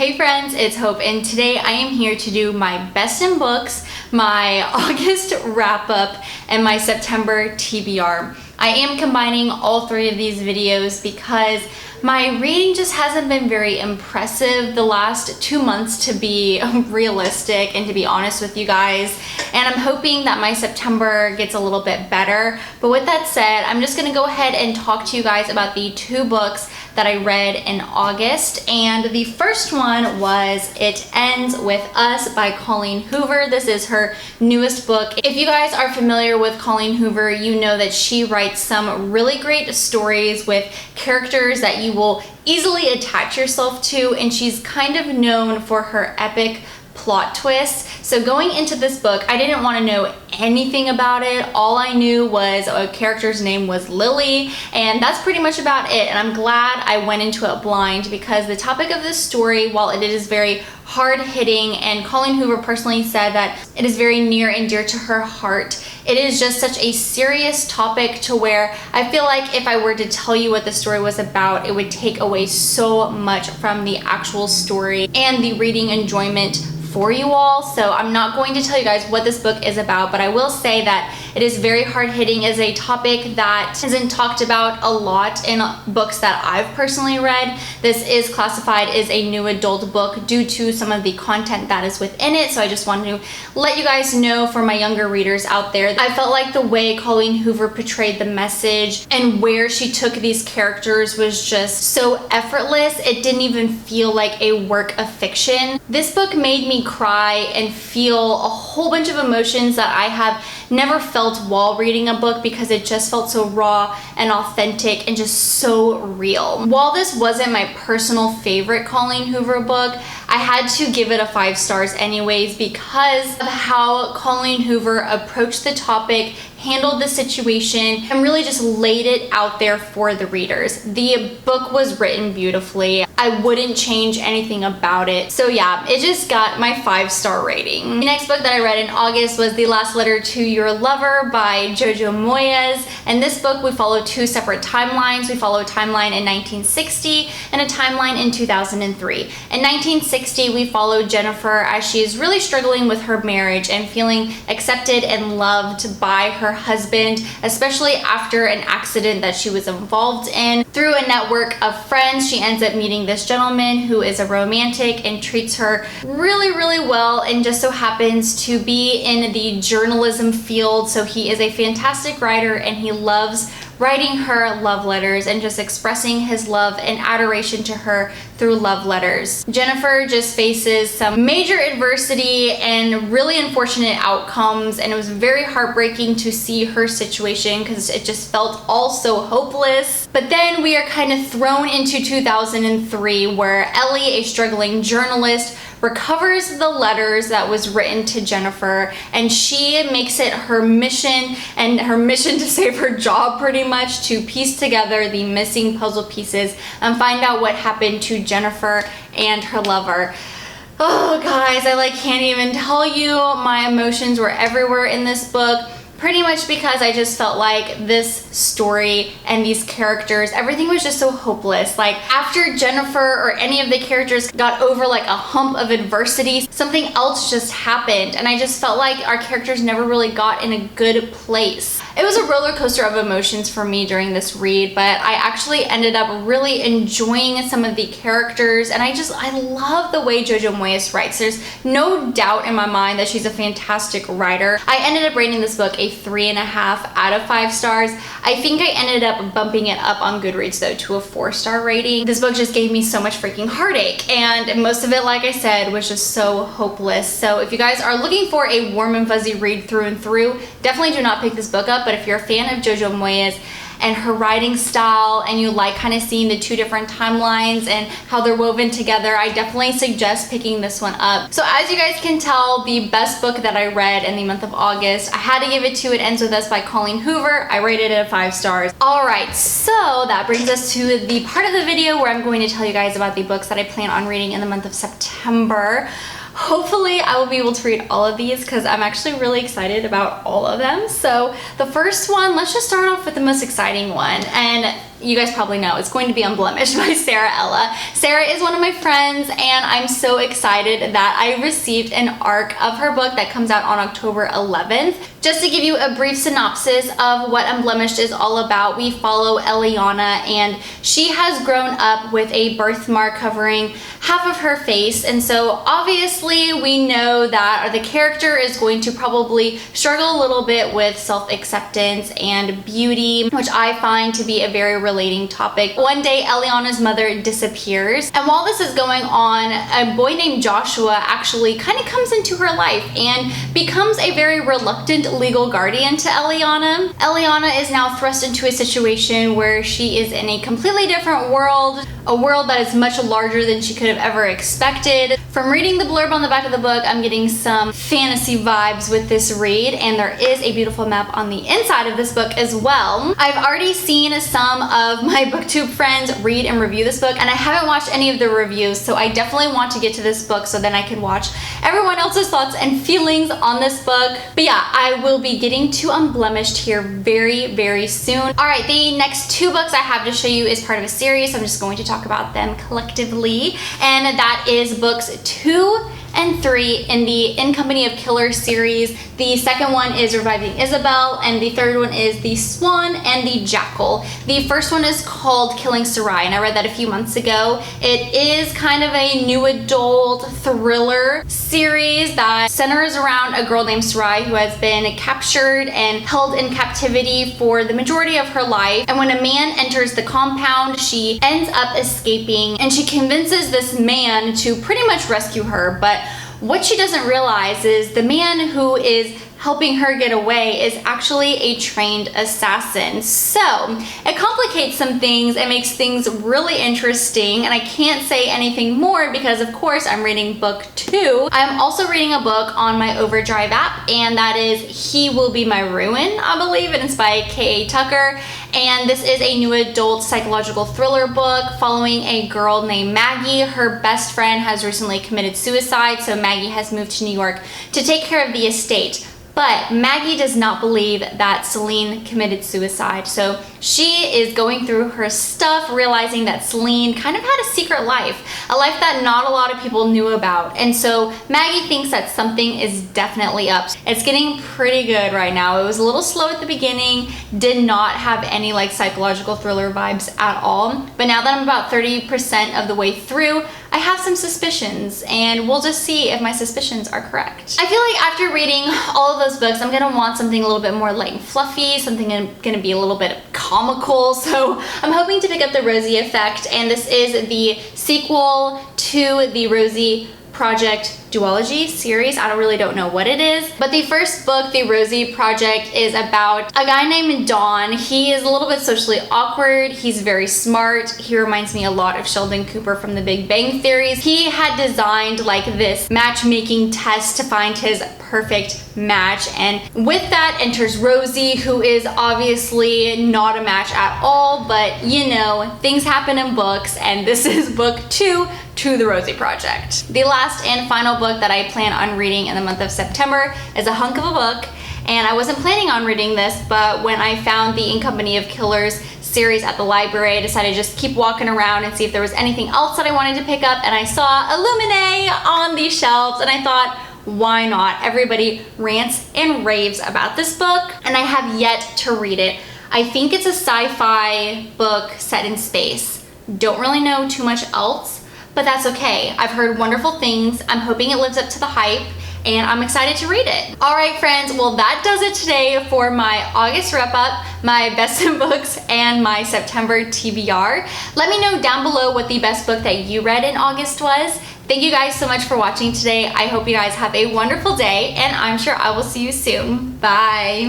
Hey friends, it's Hope, and today I am here to do my best in books, my August wrap up, and my September TBR. I am combining all three of these videos because my reading just hasn't been very impressive the last 2 months, to be realistic and to be honest with you guys. And I'm hoping that my September gets a little bit better. But with that said, I'm just gonna go ahead and talk to you guys about the 2 books that I read in August. And the first one was It Ends With Us by Colleen Hoover. This is her newest book. If you guys are familiar with Colleen Hoover, you know that she writes some really great stories with characters that you will easily attach yourself to, and she's kind of known for her epic plot twists. So going into this book, I didn't want to know anything about it. All I knew was a character's name was Lily, and that's pretty much about it. And I'm glad I went into it blind, because the topic of this story, while it is very hard-hitting, and Colleen Hoover personally said that it is very near and dear to her heart, it is just such a serious topic to where I feel like if I were to tell you what the story was about, it would take away so much from the actual story and the reading enjoyment for you all. So I'm not going to tell you guys what this book is about, but I will say that it is very hard-hitting. It is a topic that isn't talked about a lot in books that I've personally read. This is classified as a new adult book due to some of the content that is within it, so I just wanted to let you guys know for my younger readers out there. I felt like the way Colleen Hoover portrayed the message and where she took these characters was just so effortless. It didn't even feel like a work of fiction. This book made me cry and feel a whole bunch of emotions that I have never felt while reading a book, because it just felt so raw and authentic and just so real. While this wasn't my personal favorite Colleen Hoover book, I had to give it a 5 stars anyways, because of how Colleen Hoover approached the topic, handled the situation, and really just laid it out there for the readers. The book was written beautifully. I wouldn't change anything about it. So yeah, it just got my 5-star rating. The next book that I read in August was The Last Letter to Your Lover by Jojo Moyes. In this book, we follow 2 separate timelines. We follow a timeline in 1960 and a timeline in 2003. In 1960, we follow Jennifer as she is really struggling with her marriage and feeling accepted and loved by her husband, especially after an accident that she was involved in. Through a network of friends, she ends up meeting this gentleman who is a romantic and treats her really, really well, and just so happens to be in the journalism field. So he is a fantastic writer, and he loves writing her love letters and just expressing his love and adoration to her through love letters. Jennifer just faces some major adversity and really unfortunate outcomes, and it was very heartbreaking to see her situation because it just felt all so hopeless. But then we are kind of thrown into 2003, where Ellie, a struggling journalist, recovers the letters that was written to Jennifer, and she makes it her mission to save her job, pretty much, to piece together the missing puzzle pieces and find out what happened to Jennifer and her lover. Oh guys, I can't even tell you. My emotions were everywhere in this book. Pretty much because I just felt like this story and these characters, everything was just so hopeless. Like, after Jennifer or any of the characters got over a hump of adversity, something else just happened, and I just felt like our characters never really got in a good place. It was a roller coaster of emotions for me during this read, but I actually ended up really enjoying some of the characters, and I love the way Jojo Moyes writes. There's no doubt in my mind that she's a fantastic writer. I ended up rating this book a 3.5 out of 5 stars. I think I ended up bumping it up on Goodreads though to a 4-star rating. This book just gave me so much freaking heartache, and most of it, like I said, was just so hopeless. So if you guys are looking for a warm and fuzzy read through and through, definitely do not pick this book up. But if you're a fan of Jojo Moyes and her writing style, and you like kind of seeing the 2 different timelines and how they're woven together, I definitely suggest picking this one up. So as you guys can tell, the best book that I read in the month of August, I had to give it to It Ends With Us by Colleen Hoover. I rated it 5 stars. Alright, so that brings us to the part of the video where I'm going to tell you guys about the books that I plan on reading in the month of September. Hopefully I will be able to read all of these because I'm actually really excited about all of them. So the first one, let's just start off with the most exciting one. And you guys probably know, it's going to be Unblemished by Sarah Ella. Sarah is one of my friends, and I'm so excited that I received an ARC of her book that comes out on October 11th. Just to give you a brief synopsis of what Unblemished is all about, we follow Eliana, and she has grown up with a birthmark covering half of her face, and so obviously we know that the character is going to probably struggle a little bit with self-acceptance and beauty, which I find to be a very relating topic. One day, Eliana's mother disappears, and while this is going on, a boy named Joshua actually kind of comes into her life and becomes a very reluctant legal guardian to Eliana. Eliana is now thrust into a situation where she is in a completely different world, a world that is much larger than she could have ever expected. From reading the blurb on the back of the book, I'm getting some fantasy vibes with this read, and there is a beautiful map on the inside of this book as well. I've already seen some of my booktube friends read and review this book, and I haven't watched any of the reviews, so I definitely want to get to this book so then I can watch everyone else's thoughts and feelings on this book. But yeah, I will be getting to Unblemished here very, very soon. All right, the next two books I have to show you is part of a series. I'm just going to talk about them collectively, and that is books 2 and 3 in the In Company of Killers series. The second one is Reviving Isabel, and the third one is The Swan and the Jackal. The first one is called Killing Soo Ryun, and I read that a few months ago. It is kind of a new adult thriller series that centers around a girl named Soo Ryun who has been captured and held in captivity for the majority of her life. And when a man enters the compound, she ends up escaping, and she convinces this man to pretty much rescue her. But what she doesn't realize is the man who is helping her get away is actually a trained assassin. So it complicates some things. It makes things really interesting, and I can't say anything more because of course I'm reading book 2. I'm also reading a book on my Overdrive app, and that is He Will Be My Ruin, I believe, and it's by K.A. Tucker. And this is a new adult psychological thriller book following a girl named Maggie. Her best friend has recently committed suicide, so Maggie has moved to New York to take care of the estate. But Maggie does not believe that Celine committed suicide. So she is going through her stuff, realizing that Celine kind of had a secret life, a life that not a lot of people knew about. And so Maggie thinks that something is definitely up. It's getting pretty good right now. It was a little slow at the beginning, did not have any like psychological thriller vibes at all. But now that I'm about 30% of the way through, I have some suspicions, and we'll just see if my suspicions are correct. I feel like after reading all of those books, I'm gonna want something a little bit more light and fluffy, something gonna be a little bit comical, so I'm hoping to pick up the Rosie Effect, and this is the sequel to the Rosie Project duology series. I really don't know what it is, but the first book, The Rosie Project, is about a guy named Don. He is a little bit socially awkward. He's very smart. He reminds me a lot of Sheldon Cooper from The Big Bang Theory. He had designed like this matchmaking test to find his perfect match, and with that enters Rosie, who is obviously not a match at all, but you know, things happen in books, and this is book 2 to the Rosie Project. The last and final book that I plan on reading in the month of September is a hunk of a book, and I wasn't planning on reading this, but when I found the In Company of Killers series at the library, I decided to just keep walking around and see if there was anything else that I wanted to pick up, and I saw a Lumena on these shelves, and I thought, why not? Everybody rants and raves about this book, and I have yet to read it. I think it's a sci-fi book set in space. Don't really know too much else, but that's okay. I've heard wonderful things. I'm hoping it lives up to the hype, and I'm excited to read it. All right, friends, well, that does it today for my August wrap up, my best in books, and my September TBR. Let me know down below what the best book that you read in August was. Thank you guys so much for watching today. I hope you guys have a wonderful day, and I'm sure I will see you soon. Bye.